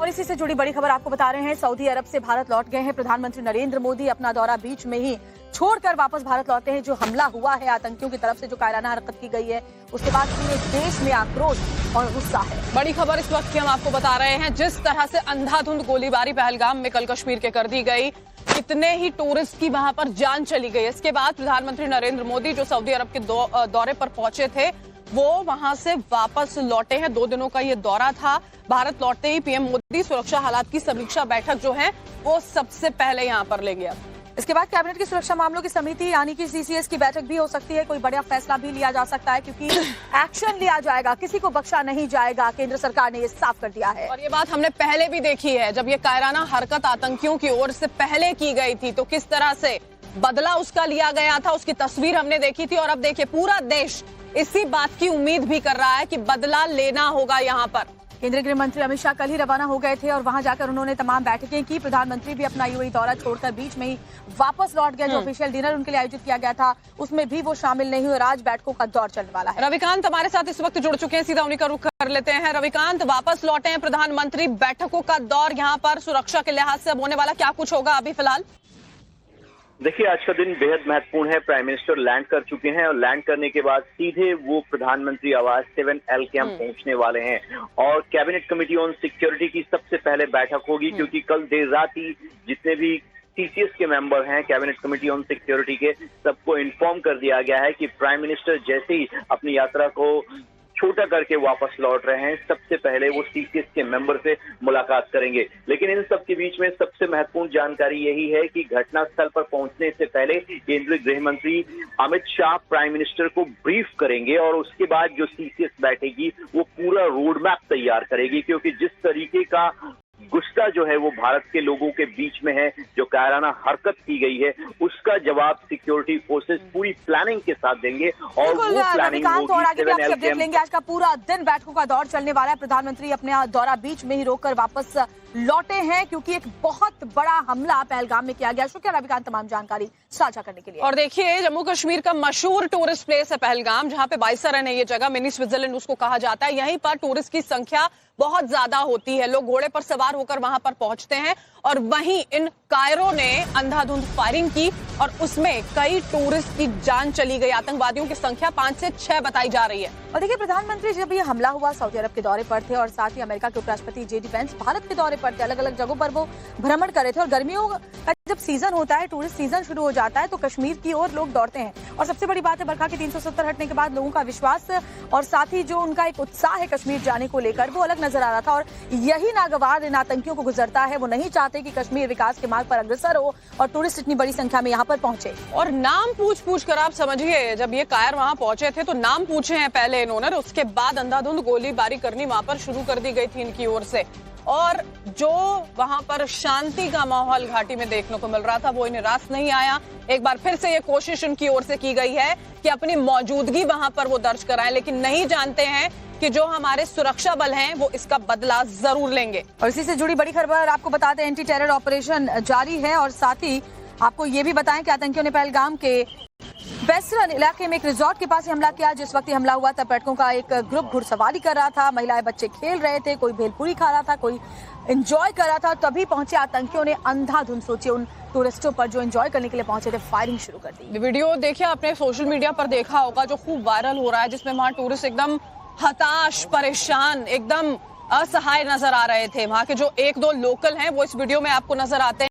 और इसी से जुड़ी बड़ी खबर आपको बता रहे हैं। सऊदी अरब से भारत लौट गए हैं प्रधानमंत्री नरेंद्र मोदी। अपना दौरा बीच में ही छोड़कर वापस भारत लौटे हैं। जो हमला हुआ है आतंकियों की तरफ से, जो कायराना हरकत की गई है, उसके बाद पूरे देश में आक्रोश और गुस्सा है। बड़ी खबर इस वक्त की हम आपको बता रहे हैं। जिस तरह से अंधाधुंध गोलीबारी पहलगाम में कल कश्मीर के कर दी गई, कितने ही टूरिस्ट की वहां पर जान चली गई। इसके बाद प्रधानमंत्री नरेंद्र मोदी जो सऊदी अरब के दौरे पर पहुंचे थे, वो वहां से वापस लौटे हैं। 2 दिनों का ये दौरा था। भारत लौटते ही पीएम मोदी सुरक्षा हालात की समीक्षा बैठक जो है वो सबसे पहले यहां पर ले गया। इसके बाद कैबिनेट की सुरक्षा मामलों की समिति यानी कि सीसीएस की बैठक भी हो सकती है। कोई बड़ा फैसला भी लिया जा सकता है क्योंकि एक्शन लिया जाएगा, किसी को बख्शा नहीं जाएगा। केंद्र सरकार ने ये साफ कर दिया है। और ये बात हमने पहले भी देखी है, जब ये कायराना हरकत आतंकियों की ओर से पहले की गई थी तो किस तरह से बदला उसका लिया गया था, उसकी तस्वीर हमने देखी थी। और अब देखिए पूरा देश इसी बात की उम्मीद भी कर रहा है कि बदला लेना होगा। यहाँ पर केंद्रीय गृह मंत्री अमित शाह कल ही रवाना हो गए थे और वहां जाकर उन्होंने तमाम बैठकें की। प्रधानमंत्री भी अपना यूएई दौरा छोड़कर बीच में ही वापस लौट गए। जो ऑफिशियल डिनर उनके लिए आयोजित किया गया था उसमें भी वो शामिल नहीं हुए और आज बैठकों का दौर चलने वाला है। रविकांत हमारे साथ इस वक्त जुड़ चुके हैं, सीधा उन्हीं का रुख कर लेते हैं। रविकांत, वापस लौटे हैं प्रधानमंत्री, बैठकों का दौर यहाँ पर सुरक्षा के लिहाज से अब होने वाला क्या कुछ होगा अभी फिलहाल? देखिए, आज का दिन बेहद महत्वपूर्ण है। प्राइम मिनिस्टर लैंड कर चुके हैं और लैंड करने के बाद सीधे वो प्रधानमंत्री आवास 7L के हम पहुंचने वाले हैं और कैबिनेट कमेटी ऑन सिक्योरिटी की सबसे पहले बैठक होगी, क्योंकि कल देर रात ही जितने भी सीसीएस के मेंबर हैं कैबिनेट कमेटी ऑन सिक्योरिटी के, सबको इन्फॉर्म कर दिया गया है कि प्राइम मिनिस्टर जैसे ही अपनी यात्रा को छोटा करके वापस लौट रहे हैं, सबसे पहले वो सीसीएस के मेंबर से मुलाकात करेंगे। लेकिन इन सब के बीच में सबसे महत्वपूर्ण जानकारी यही है कि घटनास्थल पर पहुंचने से पहले केंद्रीय गृह मंत्री अमित शाह प्राइम मिनिस्टर को ब्रीफ करेंगे और उसके बाद जो सीसीएस बैठेगी वो पूरा रोड मैप तैयार करेगी, क्योंकि जिस तरीके का गुस्सा जो है वो भारत के लोगों के बीच में है, जो कायराना हरकत की गई है, उसका जवाब सिक्योरिटी फोर्सेस पूरी प्लानिंग के साथ देंगे और वो प्लानिंग और आगे भी आपसे अपडेट लेंगे। आज का पूरा दिन बैठकों का दौर चलने वाला है। प्रधानमंत्री अपने दौरा बीच में ही रोककर वापस लौटे हैं क्योंकि एक बहुत बड़ा हमला पहलगाम में किया गया। शुक्रिया रविकांत तमाम जानकारी साझा करने के लिए। और देखिए, जम्मू कश्मीर का मशहूर टूरिस्ट प्लेस है पहलगाम, जहां पे बाइसरन है ये जगह, मिनी स्विट्जरलैंड उसको कहा जाता है। यहीं पर टूरिस्ट की संख्या बहुत ज्यादा होती है। लोग घोड़े पर सवार होकर वहां पर पहुंचते हैं और वहीं इन कायरों ने अंधाधुंध फायरिंग की और उसमें कई टूरिस्ट की जान चली गई। आतंकवादियों की संख्या 5 से 6 बताई जा रही है। और देखिए, प्रधानमंत्री जब ये हमला हुआ सऊदी अरब के दौरे पर थे और साथ ही अमेरिका के उपराष्ट्रपति JD Vance भारत के दौरे पर थे। अलग अलग जगहों पर वो भ्रमण कर रहे थे और गर्मियों का जब सीजन होता है, टूरिस्ट सीजन शुरू हो जाता है, तो कश्मीर की ओर लोग दौड़ते हैं। और सबसे बड़ी बात है, बरखा की 370 हटने के बाद लोगों का विश्वास और साथ ही जो उनका एक उत्साह है कश्मीर जाने को लेकर, वो अलग नजर आ रहा था। और यही नागवार इन आतंकियों को गुजरता है। वो नहीं चाहते कि कश्मीर विकास के मार्ग पर अग्रसर हो और टूरिस्ट इतनी बड़ी संख्या में यहाँ पर पहुंचे। और नाम पूछ कर आप समझिए, जब ये कायर वहां पहुंचे थे तो नाम पूछे हैं पहले इन्होंने, उसके बाद अंधाधुंध गोलीबारी करनी वहां पर शुरू कर दी गई थी इनकी ओर से। और जो वहां पर शांति का माहौल घाटी में देखने को मिल रहा था वो इन्हें रास नहीं आया। एक बार फिर से ये कोशिश उनकी ओर से की गई है कि अपनी मौजूदगी वहां पर वो दर्ज कराएं, लेकिन नहीं जानते हैं कि जो हमारे सुरक्षा बल हैं वो इसका बदला जरूर लेंगे। और इसी से जुड़ी बड़ी खबर आपको बताते हैं, एंटी टेरर ऑपरेशन जारी है और साथ ही आपको ये भी बताएं कि आतंकियों ने पहलगाम के बेसरन इलाके में एक रिजॉर्ट के पास हमला किया। जिस वक्त हमला हुआ तब पर्यटकों का एक ग्रुप घुड़सवारी कर रहा था, महिलाएं बच्चे खेल रहे थे, कोई भेलपूरी खा रहा था, कोई एंजॉय कर रहा था। तभी पहुंचे आतंकियों ने अंधाधुंध, सोचिए उन टूरिस्टों पर जो एंजॉय करने के लिए पहुंचे थे, फायरिंग शुरू कर दी। वीडियो देखिए, आपने सोशल मीडिया पर देखा होगा जो खूब वायरल हो रहा है, जिसमें वहां टूरिस्ट एकदम हताश, परेशान, एकदम असहाय नजर आ रहे थे। वहां के जो 1-2 लोकल हैं वो इस वीडियो में आपको नजर आते हैं।